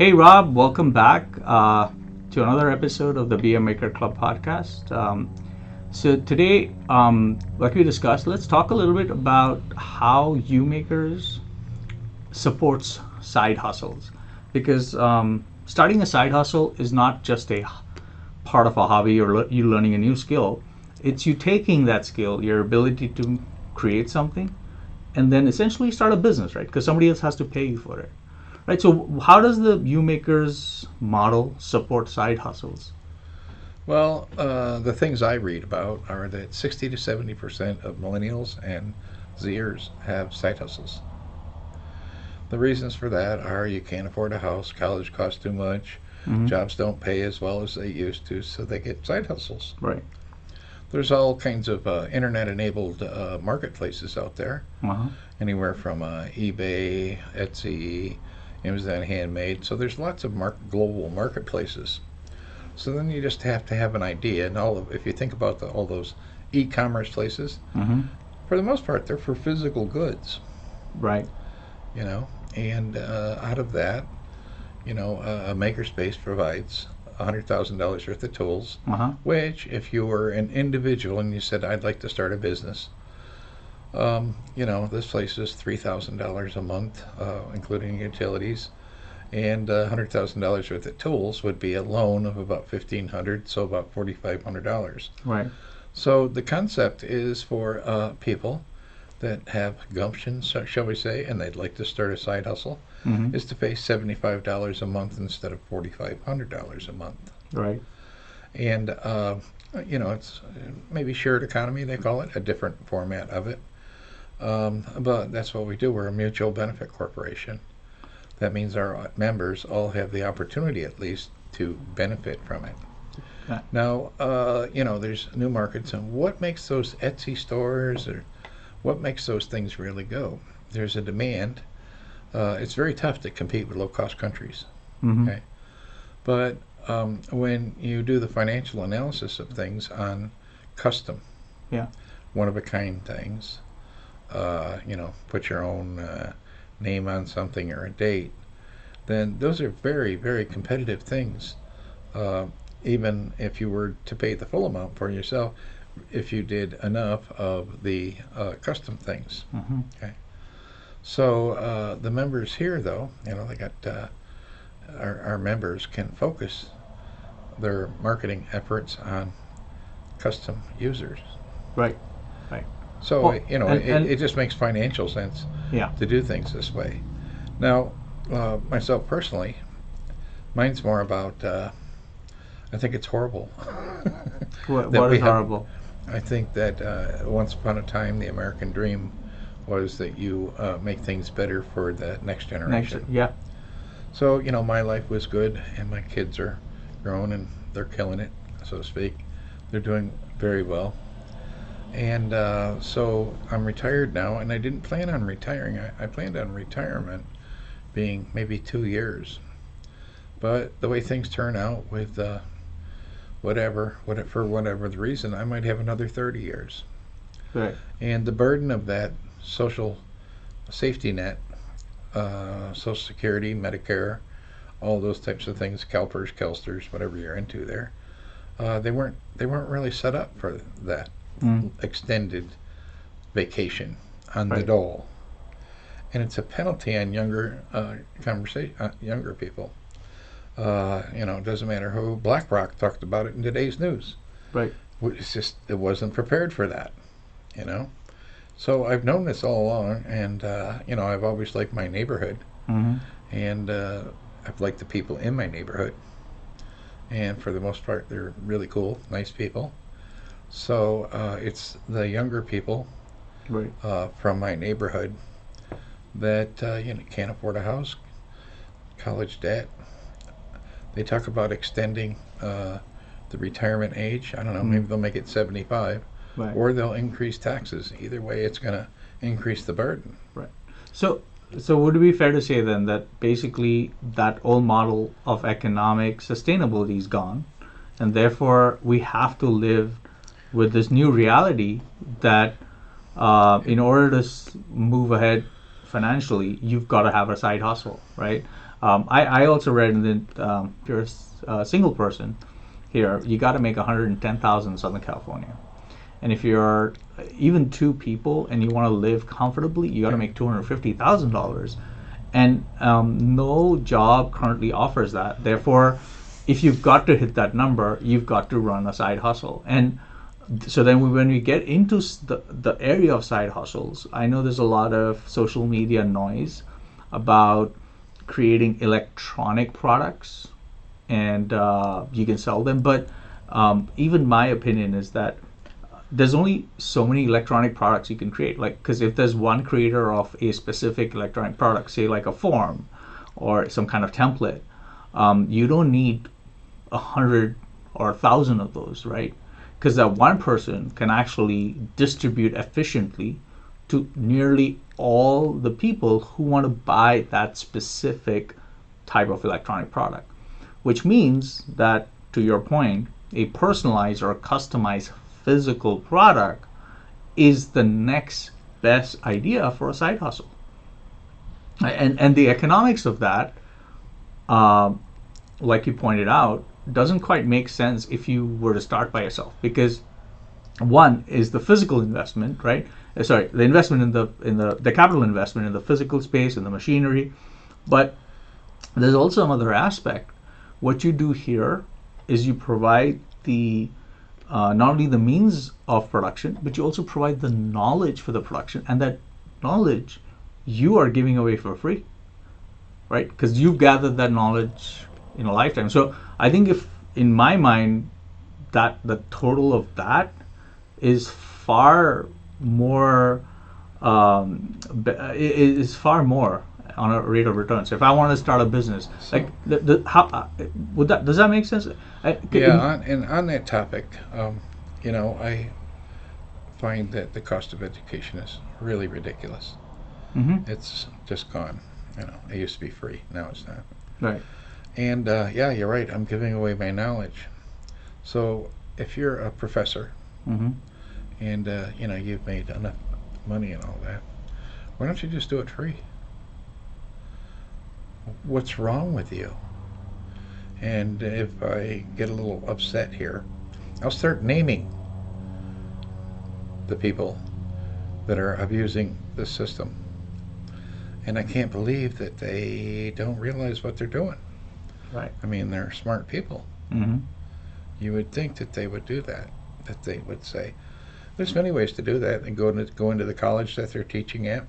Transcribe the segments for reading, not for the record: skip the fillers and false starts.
Hey Rob, welcome back to another episode of the Be a Maker Club podcast. So today, like we discussed, let's talk a little bit about how Umakers supports side hustles, because starting a side hustle is not just a part of a hobby or you learning a new skill. It's you taking that skill, your ability to create something, and then essentially start a business, right? Because somebody else has to pay you for it. Right. So, how does the Umakers model support side hustles? Well, the things I read about are that 60 to 70% of millennials and Zers have side hustles. The reasons for that are you can't afford a house, college costs too much, Hmm. jobs don't pay as well as they used to, so they get side hustles. Right. There's all kinds of internet enabled marketplaces out there, Uh-huh. anywhere from eBay, Etsy, Amazon Handmade. So there's lots of global marketplaces. So then you just have to have an idea, and if you think about all those e-commerce places, Hmm. for the most part, they're for physical goods, Right. you know. And out of that, a makerspace provides $100,000 worth of tools, Uh-huh. which, if you were an individual and you said, "I'd like to start a business," this place is $3,000 a month, including utilities. And $100,000 worth of tools would be a loan of about $1,500, so about $4,500. Right. So the concept is for people that have gumption, shall we say, and they'd like to start a side hustle, Hmm. is to pay $75 a month instead of $4,500 a month. Right. And it's maybe shared economy, they call it, a different format of it. But that's what we do. We're a mutual benefit corporation. That means our members all have the opportunity, at least, to benefit from it. Yeah. Now, there's new markets, and what makes those Etsy stores, or what makes those things really go? There's a demand. It's very tough to compete with low-cost countries. Hmm. Okay, but when you do the financial analysis of things on custom, Yeah. one-of-a-kind things, put your own name on something or a date, then those are very, very competitive things. Uh, Even if you were to pay the full amount for yourself, if you did enough of the custom things. Hmm. Okay. So the members here, though, they got our members can focus their marketing efforts on custom users. Right. Right. So Well, and it just makes financial sense yeah. to do things this way. Now, myself personally, mine's more about. I think it's horrible that What we is have. horrible? I think that once upon a time, the American dream was that you make things better for the next Next. generation. Yeah. So my life was good, and my kids are grown and they're killing it, so to speak. They're doing very well. And so I'm retired now, and I didn't plan on retiring. I planned on retirement being maybe 2 years. But the way things turn out with for whatever the reason, I might have another 30 years. Right. And the burden of that social safety net, Social Security, Medicare, all those types of things, CalPERS, CalSTRS, whatever you're into there, they weren't really set up for that Mm. extended vacation on the Right. dole, and it's a penalty on younger people. It doesn't matter who. BlackRock talked about it in today's news. Right. It wasn't prepared for that. You know, so I've known this all along, and I've always liked my neighborhood, Hmm. and I've liked the people in my neighborhood, and for the most part, they're really cool, nice people. So it's the younger people Right. from my neighborhood that can't afford a house, college debt. They talk about extending the retirement age. I don't know. Maybe Mm. they'll make it 75, Right. or they'll increase taxes. Either way, it's going to increase the burden. Right. So, so would it be fair to say then that basically that old model of economic sustainability is gone, and therefore we have to live with this new reality that in order to move ahead financially, you've got to have a side hustle, right? I also read that if you're a single person here, you got to make 110,000 in Southern California. And if you're even two people and you want to live comfortably, you got to make $250,000. And no job currently offers that. Therefore, if you've got to hit that number, you've got to run a side hustle. And so then when we get into the area of side hustles, I know there's a lot of social media noise about creating electronic products, and you can sell them. But even my opinion is that there's only so many electronic products you can create. Like, because if there's one creator of a specific electronic product, say like a form or some kind of template, you don't need 100 or 1,000 of those, right? Because that one person can actually distribute efficiently to nearly all the people who want to buy that specific type of electronic product. Which means that, to your point, a personalized or customized physical product is the next best idea for a side hustle. And the economics of that, like you pointed out, doesn't quite make sense if you were to start by yourself, because one is the physical investment, right? Sorry, the investment in the capital investment in the physical space and the machinery, but there's also another aspect. What you do here is you provide the not only the means of production, but you also provide the knowledge for the production, and that knowledge you are giving away for free, right? Because you've gathered that knowledge in a lifetime. So I think, if in my mind, that the total of that is far more is far more on a rate of return. So if I want to start a business, like how would that, does that make sense? And on that topic, I find that the cost of education is really ridiculous. Mm-hmm. It's just gone. It used to be free. Now it's not. Right. And yeah, you're right. I'm giving away my knowledge. So if you're a professor, Mm-hmm. and you've made enough money and all that, why don't you just do it free? What's wrong with you? And if I get a little upset here, I'll start naming the people that are abusing the system. And I can't believe that they don't realize what they're doing. Right. I mean, they're smart people. Mm-hmm. You would think that they would do that they would say, there's many ways to do that, and go into the college that they're teaching at,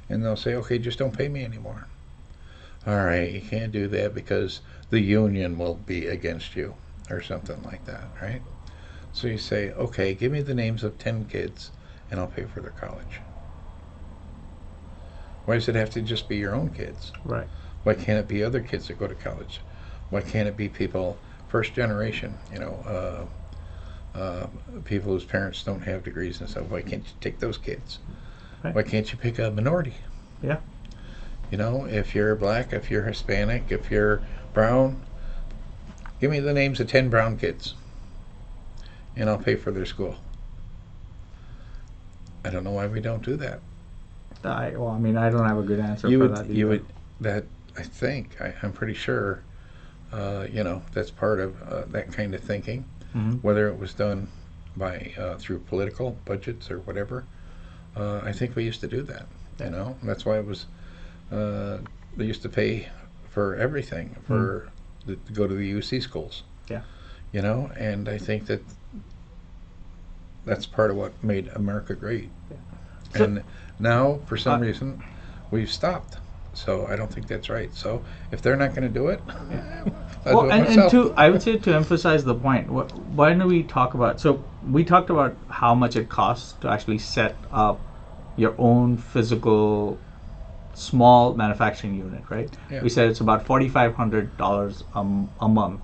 and they'll say, okay, just don't pay me anymore. All right, you can't do that because the union will be against you, or something like that, right? So you say, okay, give me the names of 10 kids, and I'll pay for their college. Why does it have to just be your own kids? Right. Why can't it be other kids that go to college? Why can't it be people, first generation, people whose parents don't have degrees and stuff? Why can't you take those kids? Right. Why can't you pick a minority? Yeah. If you're black, if you're Hispanic, if you're brown, give me the names of 10 brown kids, and I'll pay for their school. I don't know why we don't do that. I don't have a good answer for that either. I'm pretty sure, that's part of that kind of thinking. Mm-hmm. Whether it was done by through political budgets or whatever, I think we used to do that. That's why it was. They used to pay for everything to go to the UC schools. Yeah. And I think that's part of what made America great. Yeah. And now, for some reason, we've stopped. So I don't think that's right. So if they're not going to do it, I'll do it myself. I would say, to emphasize the point, why don't we talk about? So we talked about how much it costs to actually set up your own physical small manufacturing unit, right? Yeah. We said it's about $4,500 a month,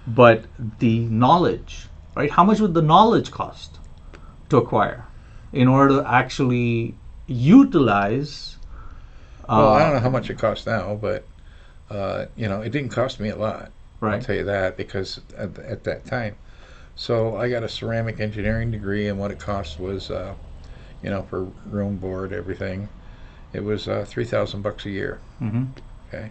but the knowledge, right? How much would the knowledge cost to acquire in order to actually utilize? Well, I don't know how much it costs now, but it didn't cost me a lot. Right. I'll tell you that, because at that time, so I got a ceramic engineering degree, and what it cost was, for room, board, everything, it was $3,000 a year. Mm-hmm. Okay.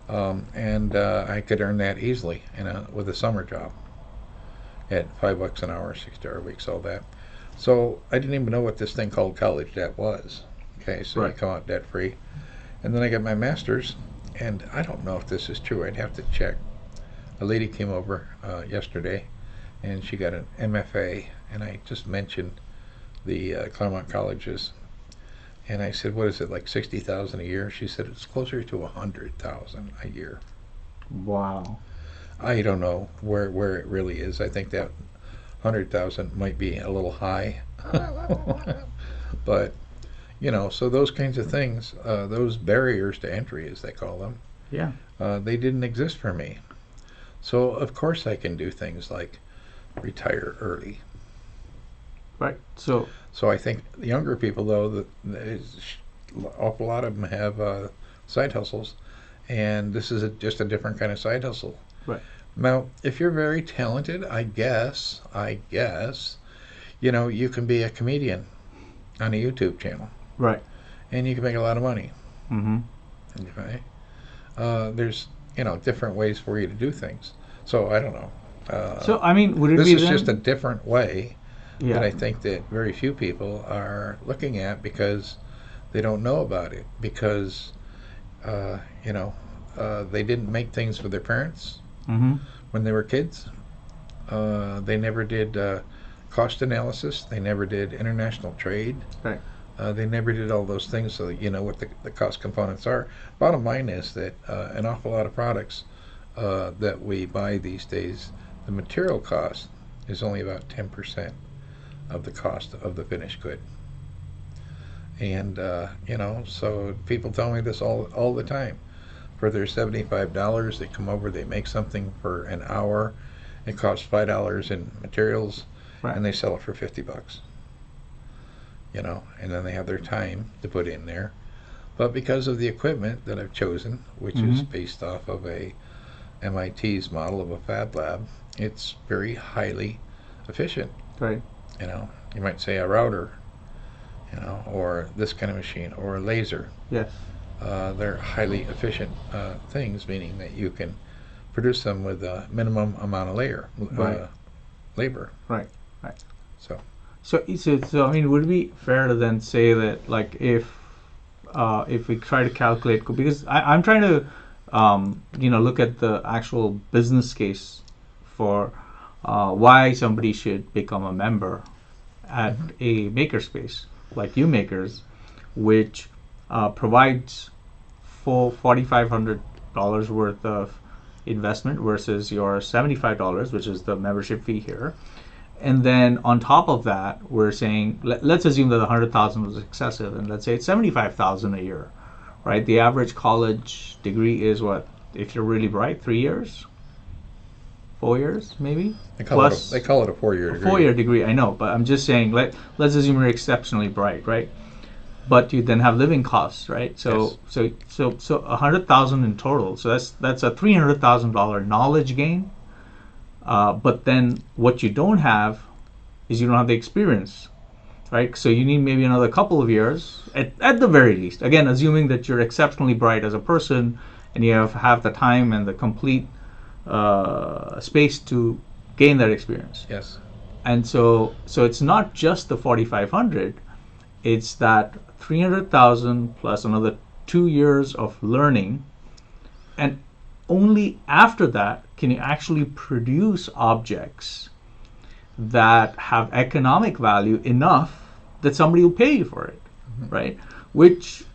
and I could earn that easily with a summer job at $5 an hour, 60-hour weeks, all that. So I didn't even know what this thing called college debt was. Okay, so you Right. come out debt free, and then I got my master's, and I don't know if this is true. I'd have to check. A lady came over yesterday, and she got an MFA, and I just mentioned the Claremont colleges, and I said, "What is it, like 60,000 a year?" She said it's closer to 100,000 a year. Wow. I don't know where it really is. I think that 100,000 might be a little high, but so those kinds of things, those barriers to entry, as they call them, Yeah. they didn't exist for me. So of course I can do things like retire early. Right. So So I think the younger people, though, an awful lot of them have side hustles, and this is just a different kind of side hustle. right. Now, if you're very talented, I guess, you can be a comedian on a YouTube channel, Right. and you can make a lot of money. Mm-hmm. Okay, there's different ways for you to do things. So I don't know. So I mean, would it This be is then? just a different way that Yeah. I think that very few people are looking at because they don't know about it. Because they didn't make things for their parents Mm-hmm. when they were kids. They never did cost analysis. They never did international trade. Right. They never did all those things so that you know what the cost components are. Bottom line is that an awful lot of products that we buy these days, the material cost is only about 10% of the cost of the finished good. And so people tell me this all the time. For their $75, they come over, they make something for an hour. It costs $5 in materials, Right. and they sell it for $50. And then they have their time to put in there. But because of the equipment that I've chosen, which is Mhm. based off of a MIT's model of a fab lab, it's very highly efficient. Right. You might say a router, or this kind of machine, or a laser. Yes. They're highly efficient things, meaning that you can produce them with a minimum amount of Right. labor. Right. Right. So So I mean, would it be fair to then say that, like, if we try to calculate, because I'm trying to look at the actual business case for why somebody should become a member at a makerspace like Umakers, which provides full $4,500 worth of investment versus your $75, which is the membership fee here. And then on top of that, we're saying let's assume that the 100,000 was excessive, and let's say it's 75,000 a year, right? The average college degree is what, if you're really bright, 3 years, 4 years, maybe. they call it a 4-year degree. 4 year degree, I know, but I'm just saying, let's assume you're exceptionally bright, right? But you then have living costs, right? So Yes. so 100,000 in total. So that's a $300,000 knowledge gain. But then what you don't have is you don't have the experience, right? So you need maybe another couple of years at the very least. Again, assuming that you're exceptionally bright as a person and you have the time and the complete space to gain that experience. Yes. And so it's not just the 4,500, it's that 300,000 plus another 2 years of learning, and only after that can you actually produce objects that have economic value enough that somebody will pay you for it, right? Which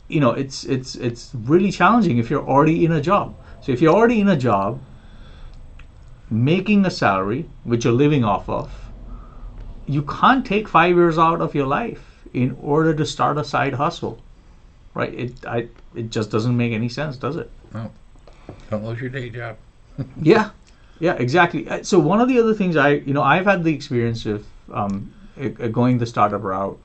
it's really challenging if you're already in a job. So if you're already in a job making a salary which you're living off of, you can't take 5 years out of your life in order to start a side hustle, right? It just doesn't make any sense, does it? No. Don't lose your day job. Yeah, exactly. So one of the other things I've had the experience of going the startup route.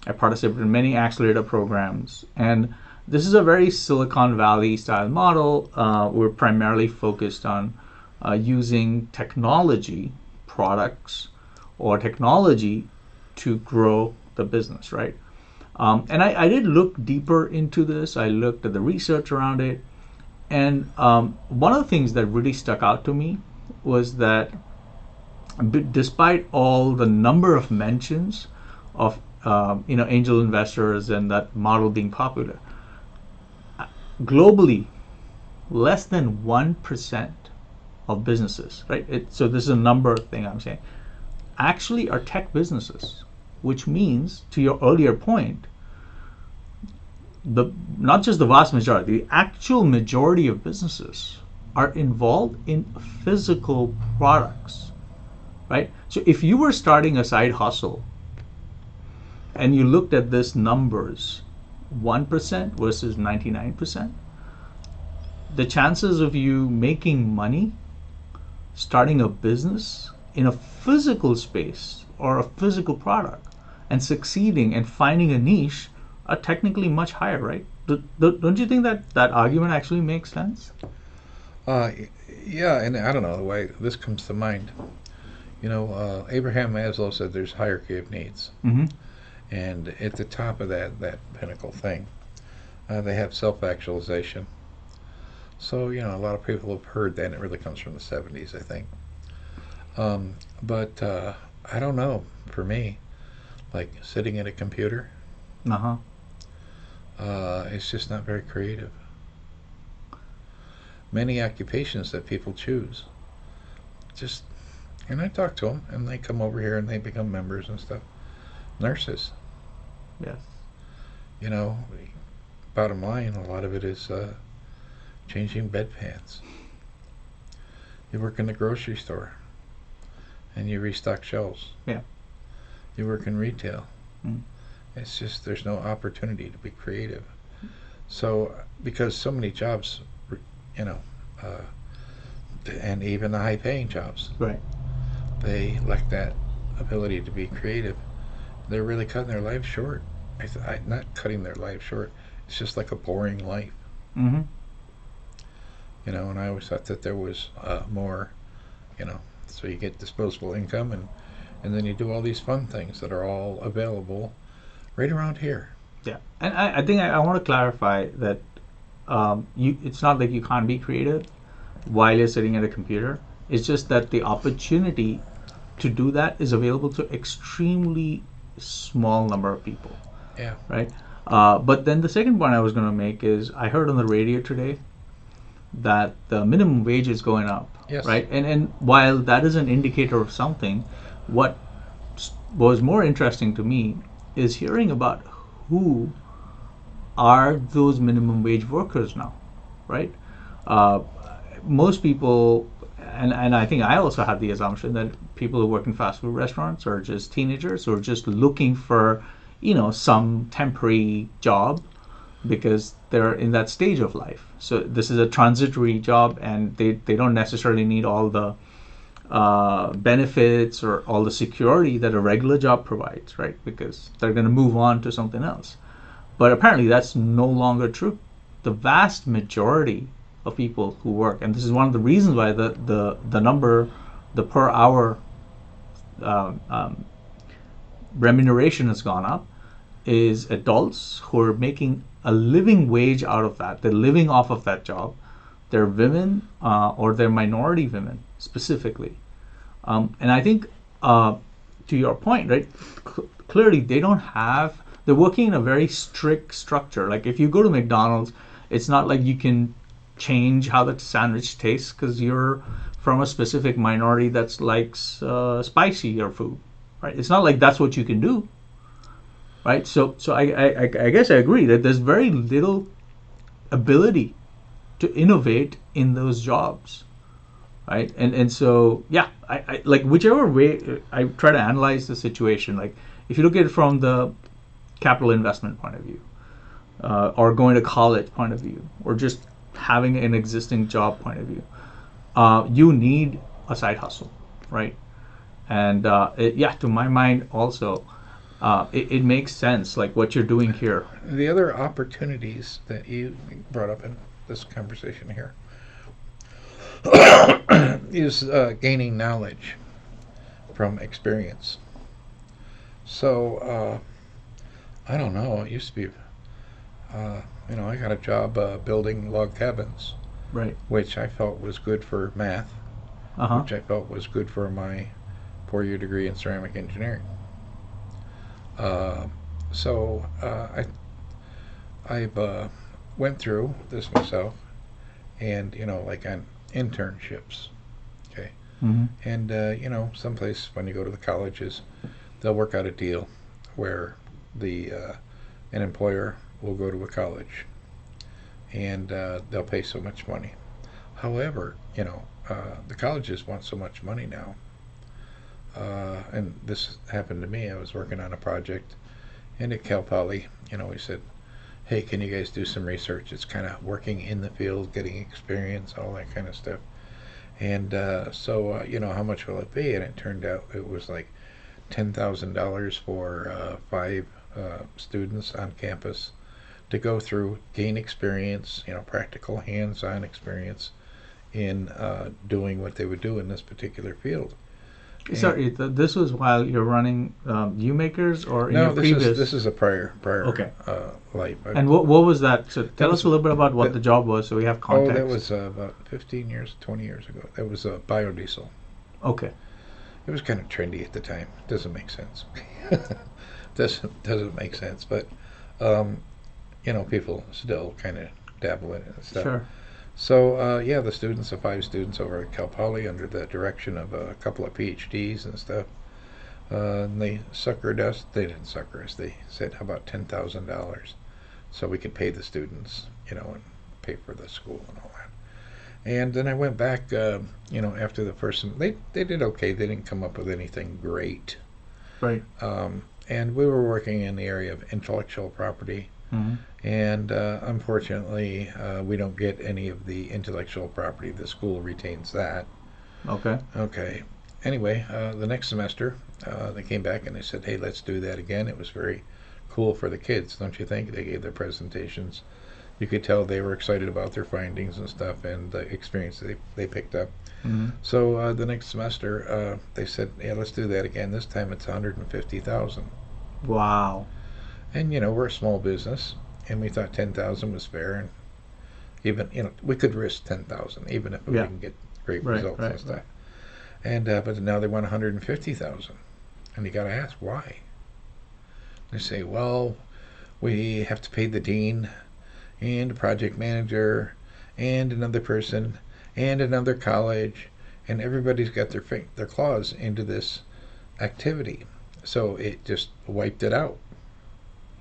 I participated in many accelerator programs, and this is a very Silicon Valley style model. We're primarily focused on using technology products or technology to grow the business, right? And I did look deeper into this. I looked at the research around it, And one of the things that really stuck out to me was that despite all the number of mentions of angel investors and that model being popular, globally, less than 1% of businesses, right? So this is a number thing I'm saying, actually are tech businesses, which means, to your earlier point, the not just the vast majority, the actual majority of businesses are involved in physical products, right? So if you were starting a side hustle and you looked at this numbers, 1% versus 99%, the chances of you making money starting a business in a physical space or a physical product and succeeding and finding a niche are technically much higher, right? Don't you think that that argument actually makes sense? Uh, yeah, and I don't know the way this comes to mind. Abraham Maslow said there's hierarchy of needs, Mm-hmm. and at the top of that pinnacle thing, they have self-actualization. So a lot of people have heard that, and it really comes from the '70s, I think. But I don't know. For me, like sitting at a computer, Uh-huh. it's just not very creative. Many occupations that people choose, just and I talk to them, and they come over here and they become members and stuff. Nurses, Yes. you know, bottom line, a lot of it is changing bedpans. You work in the grocery store and you restock shelves. Yeah. You work in retail. Mm. It's just there's no opportunity to be creative. So because so many jobs, you know, uh, and even the high-paying jobs, Right. they lack that ability to be creative. They're really cutting their life short. Not cutting their life short. It's just like a boring life, Mm-hmm. And I always thought that there was more, so you get disposable income and then you do all these fun things that are all available right around here. Yeah. And I think I want to clarify that it's not that you can't be creative while you're sitting at a computer. It's just that the opportunity to do that is available to extremely small number of people, Yeah. right? But then the second point I was going to make is I heard on the radio today that the minimum wage is going up, Yes. right? And while that is an indicator of something, what was more interesting to me is hearing about who are those minimum wage workers now, right? Uh, Most people, and I think I also had the assumption that people who work in fast food restaurants are just teenagers who are just looking for, some temporary job because they're in that stage of life. So this is a transitory job, and they don't necessarily need all the benefits or all the security that a regular job provides, right? Because they're going to move on to something else. But apparently, that's no longer true. The vast majority of people who work, and this is one of the reasons why the number, the per hour um, um, remuneration has gone up, is adults who are making a living wage out of that. They're living off of that job. They're women or they're minority women specifically. And I think, to your point, right, clearly they don't have, they're working in a very strict structure. Like if you go to McDonald's, it's not like you can change how the sandwich tastes because you're from a specific minority that's likes spicier food, right? It's not like that's what you can do, right? So I guess I agree that there's very little ability to innovate in those jobs, right? And so yeah, I like whichever way I try to analyze the situation. Like if you look at it from the capital investment point of view, or going to college point of view, or just having an existing job point of view, you need a side hustle, right? And yeah, to my mind also, it makes sense like what you're doing here. The other opportunities that you brought up in this conversation here is gaining knowledge from experience. So I don't know. It used to be, I got a job building log cabins Right. which I felt was good for math, Uh huh. which I felt was good for my 4-year degree in ceramic engineering. Uh, so I've went through this myself, and like on internships, okay, Mm-hmm. and someplace when you go to the colleges, they'll work out a deal where the an employer will go to a college and they'll pay so much money. However, the colleges want so much money now. And this happened to me. I was working on a project, and at Cal Poly, we said, "Hey, can you guys do some research? It's kind of working in the field, getting experience, all that kind of stuff." And how much will it be? And it turned out it was like $10,000 for 5 students on campus to go through, gain experience, practical hands-on experience in doing what they would do in this particular field. Sorry, this was while you're running Umakers or in No, your previous. this is a prior Okay. life. And what was that? So tell was- us a little bit about what that- the job was, so we have Oh, context. that was about 15 years, 20 years ago. That was biodiesel. Okay. It was kind of trendy at the time. Doesn't make sense. doesn't make sense, but people still kind of dabble in it and stuff. Sure. So the 5 students over at Cal Poly, under the direction of a couple of PhDs and stuff, and they suckered us. They didn't sucker us. They said, "How about $10,000, so we could pay the students, and pay for the school and all that." And then I went back, after the first. They did okay. They didn't come up with anything great. Right. And we were working in the area of intellectual property. Mm-hmm. And unfortunately, we don't get any of the intellectual property. The school retains that. Okay. Okay. Anyway, the next semester, they came back and they said, "Hey, let's do that again." It was very cool for the kids, don't you think? They gave their presentations. You could tell they were excited about their findings and stuff and the experience they picked up. Mm-hmm. So the next semester, they said, "Yeah, let's do that again. This time it's 150,000." Wow. And we're a small business, and we thought 10,000 was fair, and even we could risk 10,000 even if we Yeah. didn't get great Right, results right, and stuff. right. And but now they want 150,000, and you got to ask why. They say, "Well, we have to pay the dean, and a project manager, and another person, and another college, and everybody's got their claws into this activity, so it just wiped it out."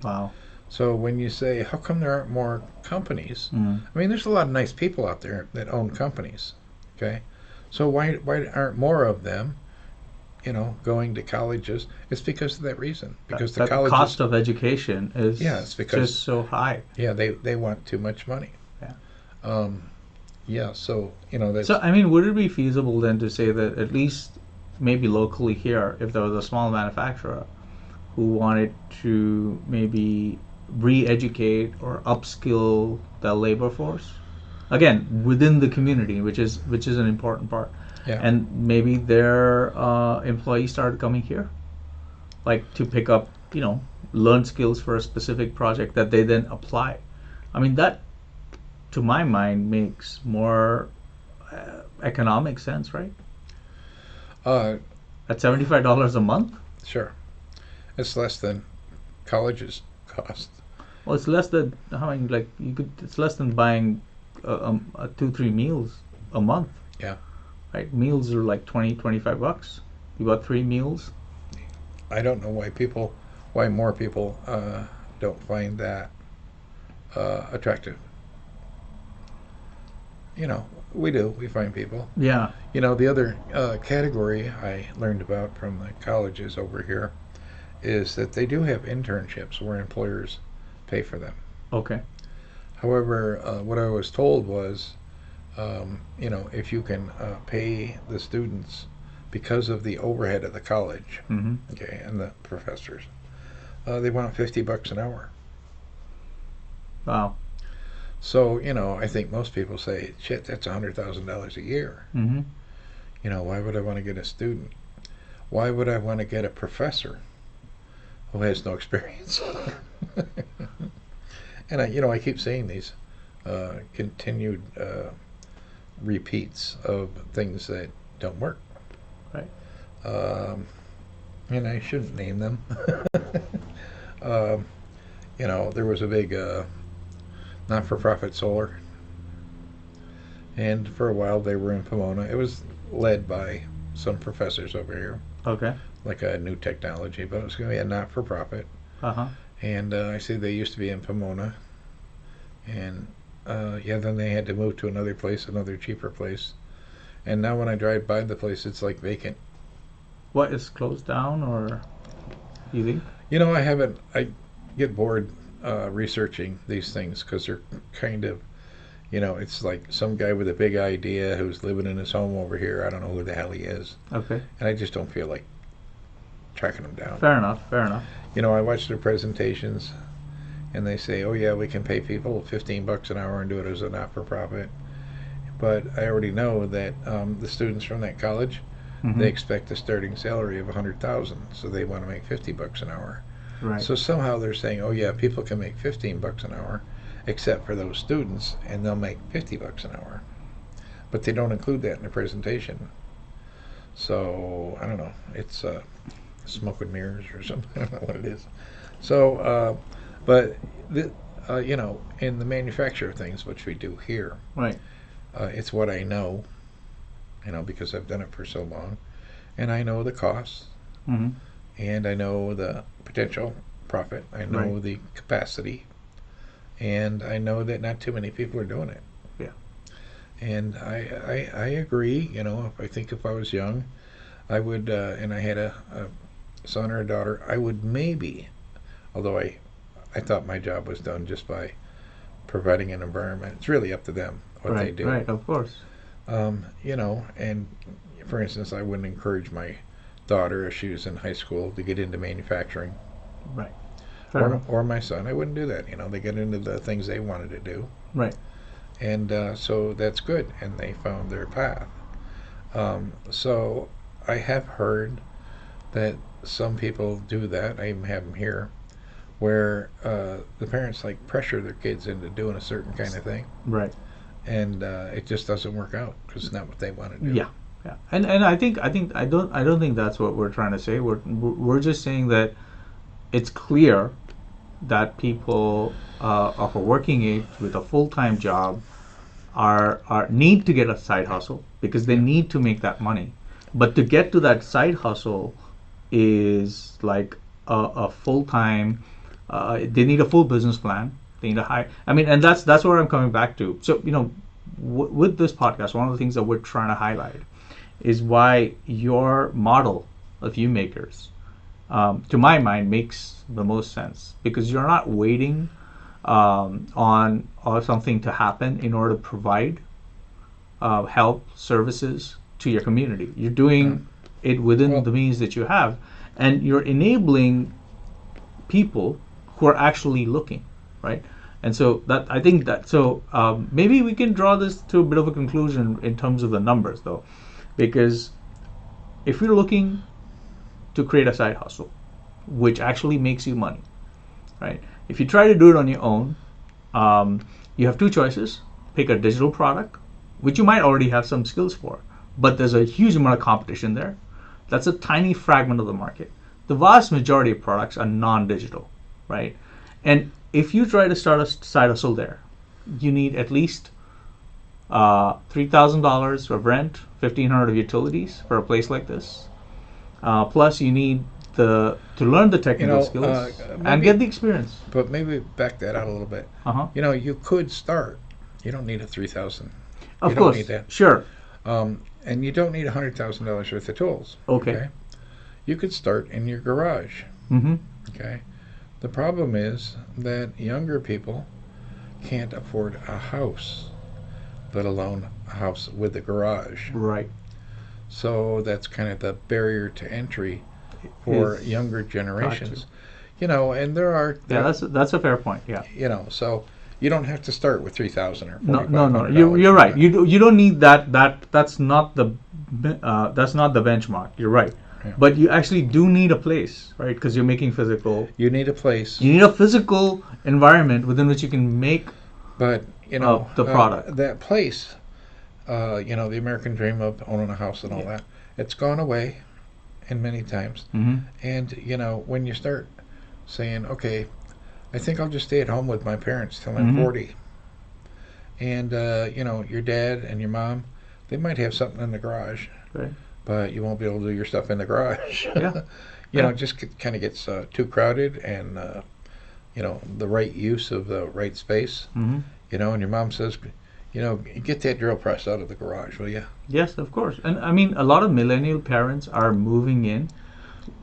Wow. So when you say, "How come there aren't more companies?" Mm. I mean, there's a lot of nice people out there that own companies. Okay, so why aren't more of them, going to colleges? It's because of that reason. Because the That colleges, cost of education is it's because just so high. they want too much money. Yeah. So that's So, I mean, would it be feasible then to say that at least maybe locally here, if there was a small manufacturer who wanted to maybe re-educate or upskill their labor force, again within the community, which is an important part, yeah. and maybe their employees started coming here, like to pick up, learn skills for a specific project that they then apply. I mean, that to my mind makes more economic sense, right? At $75 a month. Sure, it's less than colleges cost. Well, it's less than it's less than buying 2-3 meals a month. Yeah. Right. Meals are like $20-$25. You got 3 meals. I don't know why more people don't find that attractive. We do. We find people. Yeah. The other category I learned about from the colleges over here is that they do have internships where employers pay for them. Okay. However, what I was told was, if you can pay the students because of the overhead of the college, Mm-hmm. okay, and the professors, they want $50 an hour. Wow. So, I think most people say, "Shit, that's $100,000 a year." Mm-hmm. Why would I want to get a student? Why would I want to get a professor who has no experience? And I keep seeing these continued repeats of things that don't work. Right. And I shouldn't name them. um, there was a big not-for-profit solar, and for a while they were in Pomona. It was led by some professors over here, Okay. like a new technology, but it was going to be a not-for-profit. Uh-huh. And I see they used to be in Pomona, and then they had to move to another place, another cheaper place. And now when I drive by the place, it's like vacant. What, is closed down, or you think? I get bored researching these things because they're kind of, it's like some guy with a big idea who's living in his home over here. I don't know who the hell he is. Okay. And I just don't feel like tracking him down. Fair enough. I watch their presentations, and they say, oh yeah, we can pay people $15 an hour and do it as a not-for-profit. But I already know that the students from that college, Mm-hmm. they expect a starting salary of $100,000, so they want to make $50 an hour. Right. So somehow they're saying, oh yeah, people can make $15 an hour, except for those students, and they'll make $50 an hour. But they don't include that in the presentation. So I don't know. It's smoke and mirrors or something. I don't know what it is. So, in the manufacture of things, which we do here, Right. it's what I know. Because I've done it for so long, and I know the costs, Mm-hmm. and I know the potential profit. I know Right. the capacity, and I know that not too many people are doing it. Yeah. And I agree. If I was young, I would, and I had a son or a daughter, I would maybe, although I thought my job was done just by providing an environment. It's really up to them what they do. Right. Of course. And for instance, I wouldn't encourage my daughter if she was in high school to get into manufacturing, Right. Fair enough. or my son. I wouldn't do that. They get into the things they wanted to do, Right. and so that's good, and they found their path. So I have heard that some people do that. I even have them here, where the parents pressure their kids into doing a certain kind of thing. Right. And it just doesn't work out because it's not what they want to do. Yeah. And I don't think that's what we're trying to say. We're just saying that it's clear that people of a working age with a full-time job are need to get a side hustle because they need to make that money. But to get to that side hustle is like a full-time. They need a full business plan. They need a high. And that's where I'm coming back to. So with this podcast, one of the things that we're trying to highlight is why your model of Umakers, to my mind, makes the most sense because you're not waiting on something to happen in order to provide help services to your community. You're doing it within the means that you have, and you're enabling people who are actually looking, right? And so that I think that maybe we can draw this to a bit of a conclusion in terms of the numbers, though, because if you're looking to create a side hustle, which actually makes you money, right? If you try to do it on your own, you have two choices: pick a digital product, which you might already have some skills for, but there's a huge amount of competition there. That's a tiny fragment of the market. The vast majority of products are non-digital, right? And if you try to start a side hustle there, you need at least $3,000 of rent, $1,500 of utilities for a place like this. Plus, you need to learn the technical skills and get the experience. But maybe back that out a little bit. Uh-huh. You could start. You don't need a $3,000. Of you course, don't need that. Sure. And you don't need $100,000 worth of tools. Okay. You could start in your garage. Mm-hmm. Okay. The problem is that younger people can't afford a house, let alone a house with a garage. Right. So that's kind of the barrier to entry for younger generations. And there are that's a fair point. Yeah. So you don't have to start with 3,000 or No. You're right. You don't need that. That's not the benchmark. You're right. Yeah. But you actually do need a place, right? Because you're making physical. You need a place. You need a physical environment within which you can make But the product. that place, the American dream of owning a house and all Yeah. that. It's gone away, and many times. Mm-hmm. And when you start saying, okay, I think I'll just stay at home with my parents till I'm Mm-hmm. 40. And your dad and your mom, they might have something in the garage, Right. but you won't be able to do your stuff in the garage. Yeah. Yeah. It just kind of gets too crowded, and the right use of the right space. Mm-hmm. And your mom says, get that drill press out of the garage, will you? Yes, of course. And I mean, a lot of millennial parents are moving in.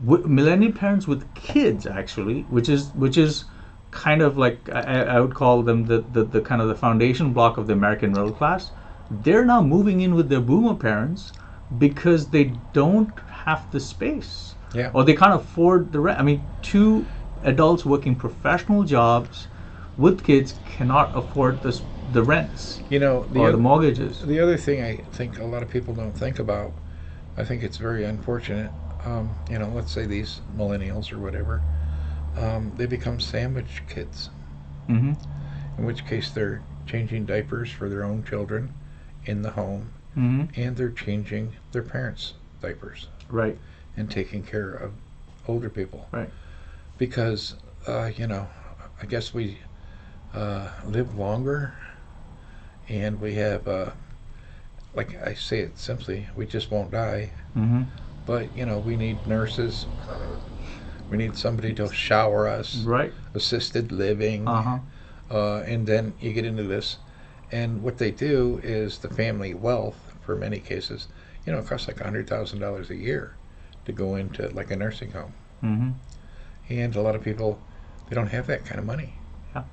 Millennial parents with kids, actually, which is kind of like I would call them the kind of the foundation block of the American middle class. They're now moving in with their boomer parents because they don't have the space, Yeah. or they can't afford the rent. I mean, two adults working professional jobs with kids cannot afford the rents or the mortgages. The other thing I think a lot of people don't think about, I think it's very unfortunate. Let's say these millennials or whatever, they become sandwich kids, Mm-hmm. in which case they're changing diapers for their own children in the home, Mm-hmm. and they're changing their parents' diapers Right. and taking care of older people. Right. Because, I guess we live longer, and we have, like I say it simply, we just won't die. Mm-hmm. But, we need nurses. We need somebody to shower us, Right. assisted living. Uh-huh. And then you get into this. And what they do is the family wealth, for many cases, it costs like $100,000 a year to go into like a nursing home. Mm-hmm. And a lot of people, they don't have that kind of money. Yeah.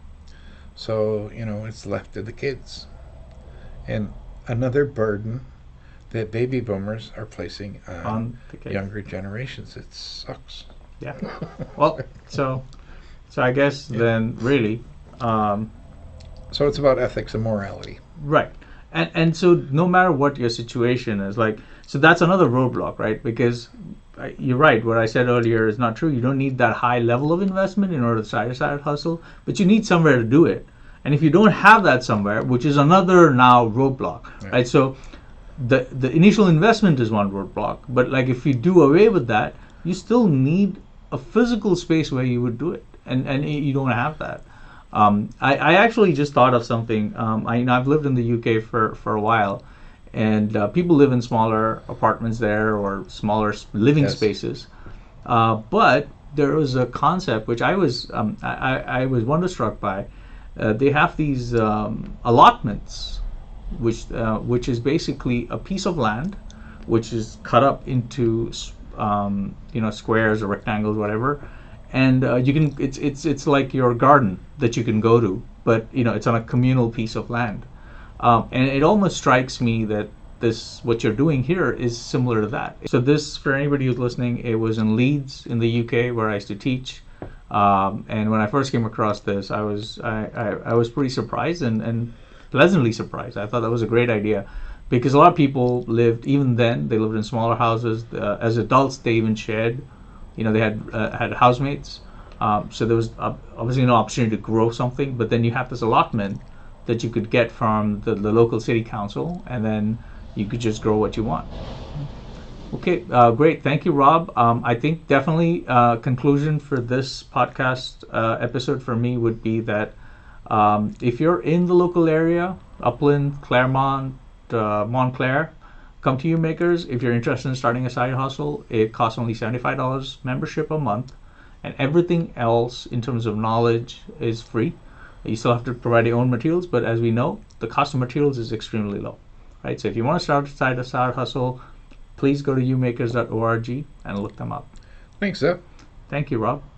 So, it's left to the kids. And another burden that baby boomers are placing on On the kids. younger generations. It sucks. Yeah. Well, so I guess then really, So it's about ethics and morality. right. And so no matter what your situation is, like, so that's another roadblock, right? Because you're right. What I said earlier is not true. You don't need that high level of investment in order to start a side hustle, but you need somewhere to do it. And if you don't have that somewhere, which is another now roadblock, right? So the initial investment is one roadblock, but like if you do away with that, you still need a physical space where you would do it, and you don't have that. I actually just thought of something. I've lived in the UK for a while, and people live in smaller apartments there or smaller living Yes. spaces. But there was a concept which I was wonderstruck by. They have these allotments, which is basically a piece of land, which is cut up into squares or rectangles, whatever, and you can it's like your garden that you can go to, but it's on a communal piece of land, and it almost strikes me that what you're doing here is similar to that. So this, for anybody who's listening, it was in Leeds in the UK where I used to teach, and when I first came across this, I was pretty surprised and pleasantly surprised. I thought that was a great idea, because a lot of people lived, even then, they lived in smaller houses. As adults, they even shared. They had housemates. So there was obviously no opportunity to grow something, but then you have this allotment that you could get from the local city council, and then you could just grow what you want. Okay, great. Thank you, Rob. I think definitely conclusion for this podcast episode for me would be that if you're in the local area, Upland, Claremont, Montclair, come to Umakers. If you're interested in starting a side hustle, it costs only $75 membership a month, and everything else in terms of knowledge is free. You still have to provide your own materials, but as we know, the cost of materials is extremely low, right? So if you want to start a side hustle, please go to umakers.org and look them up. Thanks, Zeb. Thank you, Rob.